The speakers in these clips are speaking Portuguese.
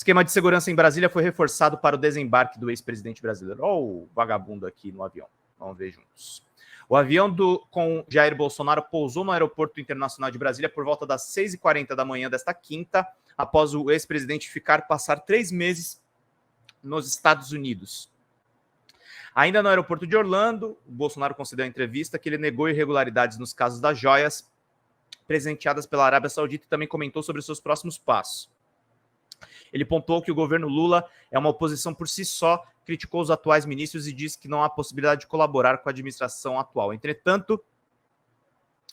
Esquema de segurança em Brasília foi reforçado para o desembarque do ex-presidente brasileiro. Olha o vagabundo aqui no avião. Vamos ver juntos. O avião com Jair Bolsonaro pousou no Aeroporto Internacional de Brasília por volta das 6h40 da manhã desta quinta, após o ex-presidente passar 3 meses nos Estados Unidos. Ainda no aeroporto de Orlando, o Bolsonaro concedeu a entrevista que ele negou irregularidades nos casos das joias presenteadas pela Arábia Saudita e também comentou sobre seus próximos passos. Ele pontuou que o governo Lula é uma oposição por si só, criticou os atuais ministros e disse que não há possibilidade de colaborar com a administração atual. Entretanto,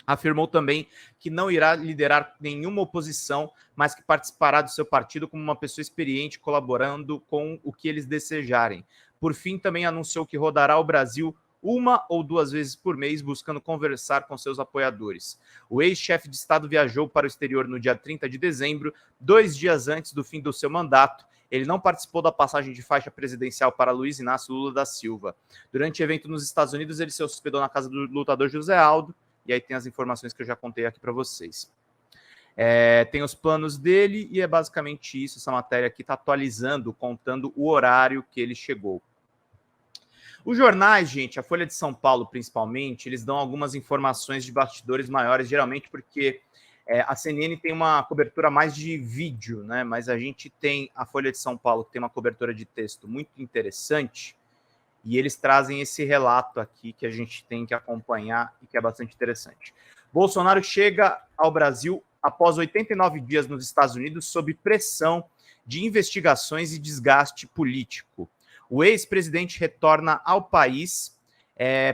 afirmou também que não irá liderar nenhuma oposição, mas que participará do seu partido como uma pessoa experiente, colaborando com o que eles desejarem. Por fim, também anunciou que rodará o Brasil 1 ou 2 vezes por mês, buscando conversar com seus apoiadores. O ex-chefe de Estado viajou para o exterior no dia 30 de dezembro, 2 dias antes do fim do seu mandato. Ele não participou da passagem de faixa presidencial para Luiz Inácio Lula da Silva. Durante o evento nos Estados Unidos, ele se hospedou na casa do lutador José Aldo, e aí tem as informações que eu já contei aqui para vocês. Tem os planos dele, e é basicamente isso. Essa matéria aqui está atualizando, contando o horário que ele chegou. Os jornais, gente, a Folha de São Paulo principalmente, eles dão algumas informações de bastidores maiores, geralmente porque a CNN tem uma cobertura mais de vídeo, né? Mas a gente tem a Folha de São Paulo, que tem uma cobertura de texto muito interessante, e eles trazem esse relato aqui que a gente tem que acompanhar e que é bastante interessante. Bolsonaro chega ao Brasil após 89 dias nos Estados Unidos sob pressão de investigações e desgaste político. O ex-presidente retorna ao país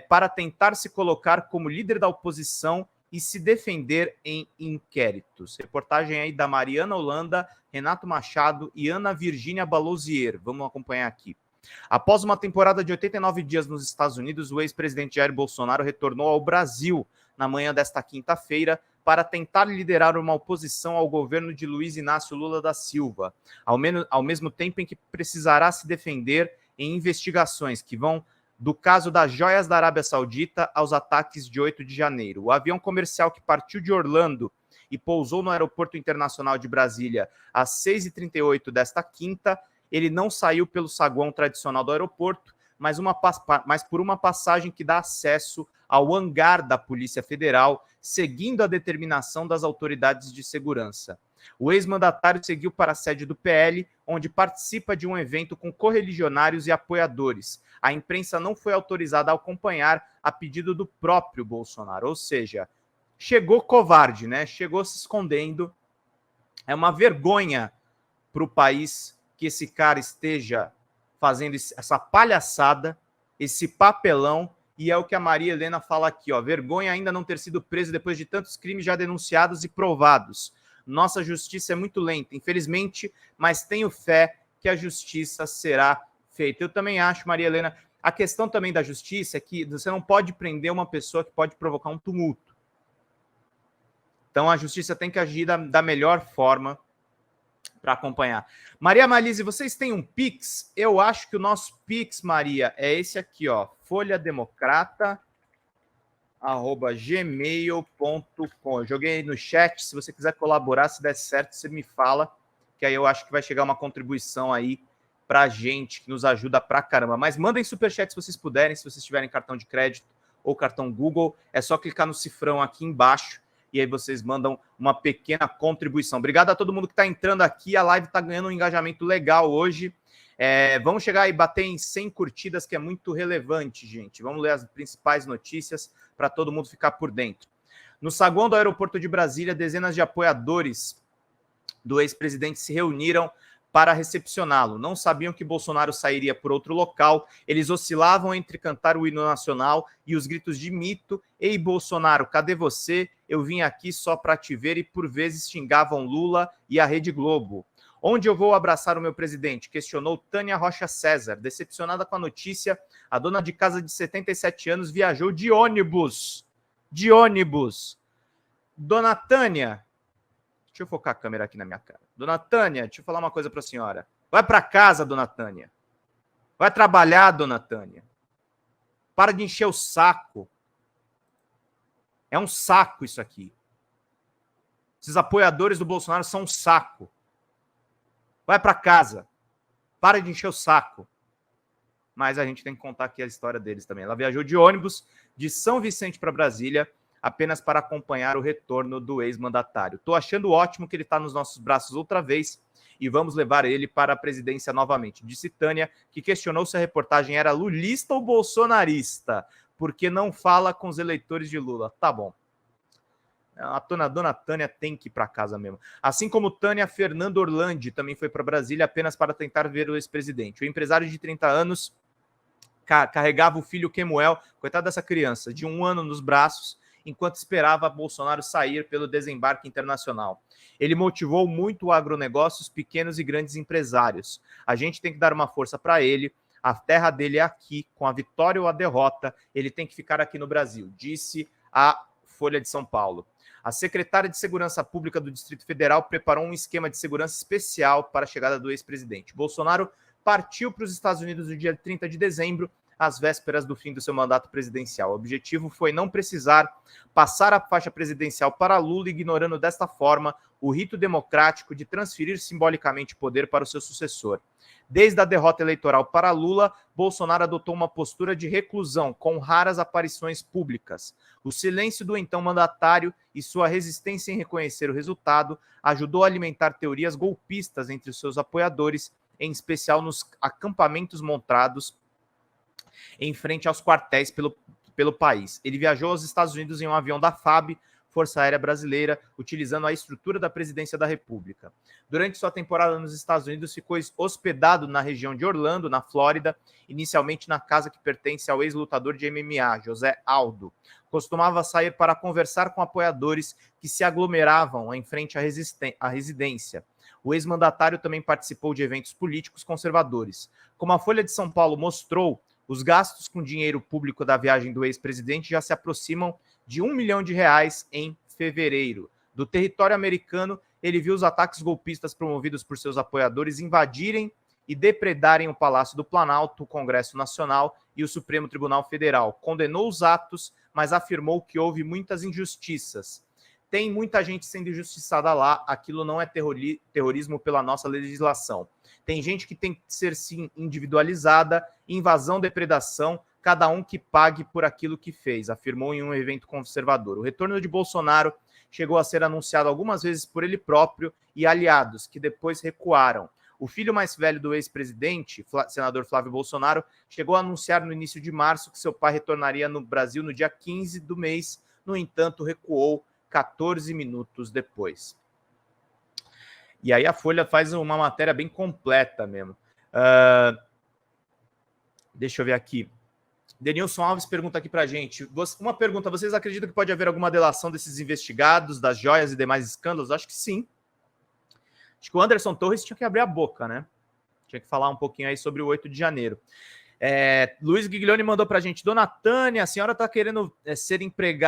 para tentar se colocar como líder da oposição e se defender em inquéritos. Reportagem aí da Mariana Holanda, Renato Machado e Ana Virgínia Balosier. Vamos acompanhar aqui. Após uma temporada de 89 dias nos Estados Unidos, o ex-presidente Jair Bolsonaro retornou ao Brasil na manhã desta quinta-feira para tentar liderar uma oposição ao governo de Luiz Inácio Lula da Silva, ao mesmo tempo em que precisará se defender em investigações que vão do caso das joias da Arábia Saudita aos ataques de 8 de janeiro. O avião comercial que partiu de Orlando e pousou no Aeroporto Internacional de Brasília às 6h38 desta quinta, ele não saiu pelo saguão tradicional do aeroporto, mas por uma passagem que dá acesso ao hangar da Polícia Federal, seguindo a determinação das autoridades de segurança. O ex-mandatário seguiu para a sede do PL, onde participa de um evento com correligionários e apoiadores. A imprensa não foi autorizada a acompanhar a pedido do próprio Bolsonaro, ou seja, chegou covarde, né? Chegou se escondendo. É uma vergonha para o país que esse cara esteja fazendo essa palhaçada, esse papelão, e é o que a Maria Helena fala aqui, ó, vergonha ainda não ter sido preso depois de tantos crimes já denunciados e provados. Nossa justiça é muito lenta, infelizmente, mas tenho fé que a justiça será feita. Eu também acho, Maria Helena, a questão também da justiça é que você não pode prender uma pessoa que pode provocar um tumulto. Então a justiça tem que agir da melhor forma para acompanhar. Maria Malise, vocês têm um Pix? Eu acho que o nosso Pix, Maria, é esse aqui, ó, folhademocrata@gmail.com. Joguei aí no chat, se você quiser colaborar, se der certo, você me fala, que aí eu acho que vai chegar uma contribuição aí pra gente, que nos ajuda pra caramba. Mas mandem superchat se vocês puderem, se vocês tiverem cartão de crédito ou cartão Google, é só clicar no cifrão aqui embaixo e aí vocês mandam uma pequena contribuição. Obrigado a todo mundo que está entrando aqui. A live está ganhando um engajamento legal hoje. Vamos chegar e bater em 100 curtidas, que é muito relevante, gente. Vamos ler as principais notícias para todo mundo ficar por dentro. No saguão do aeroporto de Brasília, dezenas de apoiadores do ex-presidente se reuniram para recepcioná-lo. Não sabiam que Bolsonaro sairia por outro local. Eles oscilavam entre cantar o hino nacional e os gritos de mito. Ei, Bolsonaro, cadê você? Eu vim aqui só para te ver, e por vezes xingavam Lula e a Rede Globo. Onde eu vou abraçar o meu presidente? Questionou Tânia Rocha César. Decepcionada com a notícia, a dona de casa de 77 anos viajou de ônibus. De ônibus. Dona Tânia, deixa eu focar a câmera aqui na minha cara. Dona Tânia, deixa eu falar uma coisa para a senhora. Vai para casa, dona Tânia. Vai trabalhar, dona Tânia. Para de encher o saco. É um saco isso aqui. Esses apoiadores do Bolsonaro são um saco. Vai para casa. Para de encher o saco. Mas a gente tem que contar aqui a história deles também. Ela viajou de ônibus de São Vicente para Brasília apenas para acompanhar o retorno do ex-mandatário. Estou achando ótimo que ele está nos nossos braços outra vez e vamos levar ele para a presidência novamente. Disse Tânia, que questionou se a reportagem era lulista ou bolsonarista, porque não fala com os eleitores de Lula. Tá bom. A dona Tânia tem que ir para casa mesmo. Assim como Tânia, Fernando Orlandi também foi para Brasília apenas para tentar ver o ex-presidente. O empresário de 30 anos carregava o filho Kemuel, coitado dessa criança, de 1 ano nos braços, enquanto esperava Bolsonaro sair pelo desembarque internacional. Ele motivou muito o agronegócio, os pequenos e grandes empresários. A gente tem que dar uma força para ele. A terra dele é aqui, com a vitória ou a derrota, ele tem que ficar aqui no Brasil, disse a Folha de São Paulo. A secretária de Segurança Pública do Distrito Federal preparou um esquema de segurança especial para a chegada do ex-presidente. Bolsonaro partiu para os Estados Unidos no dia 30 de dezembro, às vésperas do fim do seu mandato presidencial. O objetivo foi não precisar passar a faixa presidencial para Lula, ignorando desta forma o rito democrático de transferir simbolicamente poder para o seu sucessor. Desde a derrota eleitoral para Lula, Bolsonaro adotou uma postura de reclusão, com raras aparições públicas. O silêncio do então mandatário e sua resistência em reconhecer o resultado ajudou a alimentar teorias golpistas entre os seus apoiadores, em especial nos acampamentos montados em frente aos quartéis pelo país. Ele viajou aos Estados Unidos em um avião da FAB, Força Aérea Brasileira, utilizando a estrutura da Presidência da República. Durante sua temporada nos Estados Unidos, ficou hospedado na região de Orlando, na Flórida, inicialmente na casa que pertence ao ex-lutador de MMA, José Aldo. Costumava sair para conversar com apoiadores que se aglomeravam em frente à residência. O ex-mandatário também participou de eventos políticos conservadores. Como a Folha de São Paulo mostrou, os gastos com dinheiro público da viagem do ex-presidente já se aproximam de R$1 milhão em fevereiro. Do território americano, ele viu os ataques golpistas promovidos por seus apoiadores invadirem e depredarem o Palácio do Planalto, o Congresso Nacional e o Supremo Tribunal Federal. Condenou os atos, mas afirmou que houve muitas injustiças. Tem muita gente sendo injustiçada lá, aquilo não é terrorismo pela nossa legislação. Tem gente que tem que ser, sim, individualizada, invasão, depredação, cada um que pague por aquilo que fez, afirmou em um evento conservador. O retorno de Bolsonaro chegou a ser anunciado algumas vezes por ele próprio e aliados, que depois recuaram. O filho mais velho do ex-presidente, senador Flávio Bolsonaro, chegou a anunciar no início de março que seu pai retornaria no Brasil no dia 15 do mês, no entanto, recuou 14 minutos depois. E aí a Folha faz uma matéria bem completa mesmo. Deixa eu ver aqui. Denilson Alves pergunta aqui pra gente. Uma pergunta, vocês acreditam que pode haver alguma delação desses investigados, das joias e demais escândalos? Acho que sim. Acho que o Anderson Torres tinha que abrir a boca, né? Tinha que falar um pouquinho aí sobre o 8 de janeiro. Luiz Giglione mandou pra gente. Dona Tânia, a senhora tá querendo ser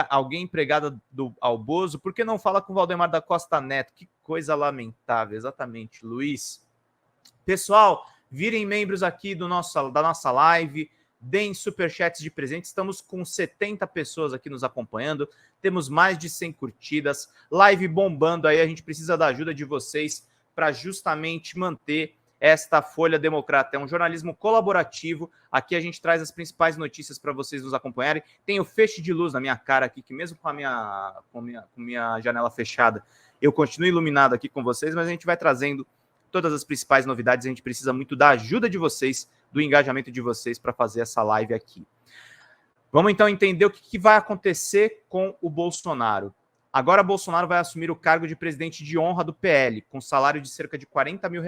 alguém empregada ao Bozo, por que não fala com o Valdemar da Costa Neto? Que coisa lamentável, exatamente, Luiz. Pessoal, virem membros aqui da nossa live, deem superchats de presente. Estamos com 70 pessoas aqui nos acompanhando, temos mais de 100 curtidas, live bombando aí, a gente precisa da ajuda de vocês para justamente manter esta Folha Democrata. É um jornalismo colaborativo, aqui a gente traz as principais notícias para vocês nos acompanharem. Tem o feixe de luz na minha cara aqui, que mesmo com a minha janela fechada, eu continuo iluminado aqui com vocês, mas a gente vai trazendo todas as principais novidades, a gente precisa muito da ajuda de vocês, do engajamento de vocês para fazer essa live aqui. Vamos então entender o que vai acontecer com o Bolsonaro. Agora Bolsonaro vai assumir o cargo de presidente de honra do PL, com salário de cerca de R$40 mil.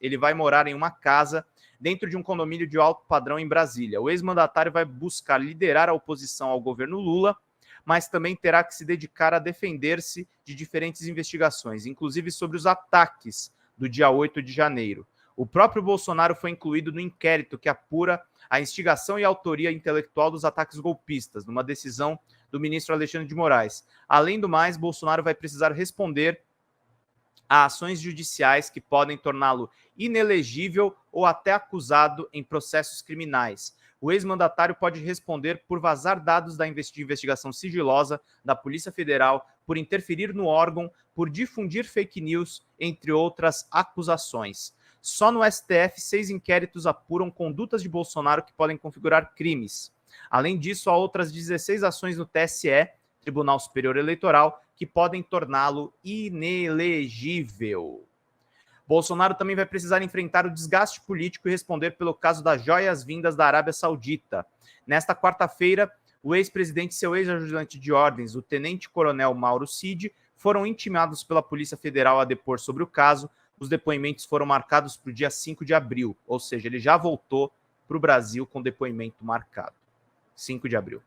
Ele vai morar em uma casa dentro de um condomínio de alto padrão em Brasília. O ex-mandatário vai buscar liderar a oposição ao governo Lula, mas também terá que se dedicar a defender-se de diferentes investigações, inclusive sobre os ataques do dia 8 de janeiro. O próprio Bolsonaro foi incluído no inquérito que apura a instigação e autoria intelectual dos ataques golpistas, numa decisão do ministro Alexandre de Moraes. Além do mais, Bolsonaro vai precisar responder a ações judiciais que podem torná-lo inelegível ou até acusado em processos criminais. O ex-mandatário pode responder por vazar dados da investigação sigilosa da Polícia Federal, por interferir no órgão, por difundir fake news, entre outras acusações. Só no STF, 6 inquéritos apuram condutas de Bolsonaro que podem configurar crimes. Além disso, há outras 16 ações no TSE, Tribunal Superior Eleitoral, que podem torná-lo inelegível. Bolsonaro também vai precisar enfrentar o desgaste político e responder pelo caso das joias vindas da Arábia Saudita. Nesta quarta-feira, o ex-presidente e seu ex-ajudante de ordens, o tenente-coronel Mauro Cid, foram intimados pela Polícia Federal a depor sobre o caso. Os depoimentos foram marcados para o dia 5 de abril, ou seja, ele já voltou para o Brasil com depoimento marcado. 5 de abril.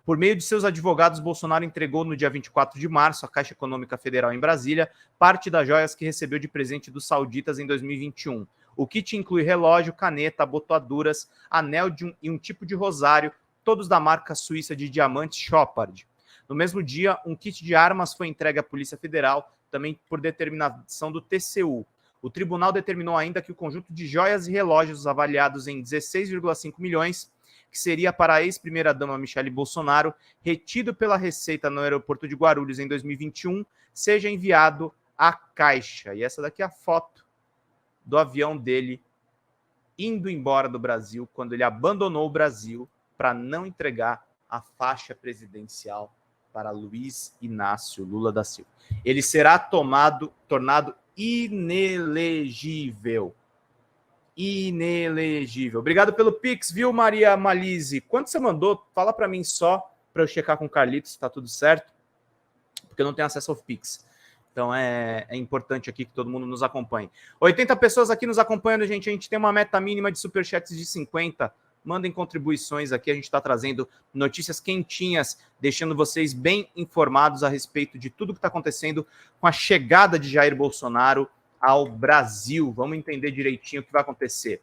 Por meio de seus advogados, Bolsonaro entregou no dia 24 de março à Caixa Econômica Federal em Brasília parte das joias que recebeu de presente dos sauditas em 2021. O kit inclui relógio, caneta, abotoaduras, anel e um tipo de rosário, todos da marca suíça de diamantes Chopard. No mesmo dia, um kit de armas foi entregue à Polícia Federal, também por determinação do TCU. O tribunal determinou ainda que o conjunto de joias e relógios avaliados em 16,5 milhões, que seria para a ex-primeira-dama Michele Bolsonaro, retido pela Receita no aeroporto de Guarulhos em 2021, seja enviado à Caixa. E essa daqui é a foto do avião dele indo embora do Brasil, quando ele abandonou o Brasil para não entregar a faixa presidencial para Luiz Inácio Lula da Silva. Ele será tornado inelegível. Inelegível. Obrigado pelo Pix, viu, Maria Malise? Quanto você mandou? Fala para mim só, para eu checar com o Carlitos se tá tudo certo, porque eu não tenho acesso ao Pix. Então é importante aqui que todo mundo nos acompanhe. 80 pessoas aqui nos acompanhando, gente. A gente tem uma meta mínima de superchats de 50. Mandem contribuições aqui. A gente está trazendo notícias quentinhas, deixando vocês bem informados a respeito de tudo que está acontecendo com a chegada de Jair Bolsonaro ao Brasil. Vamos entender direitinho o que vai acontecer.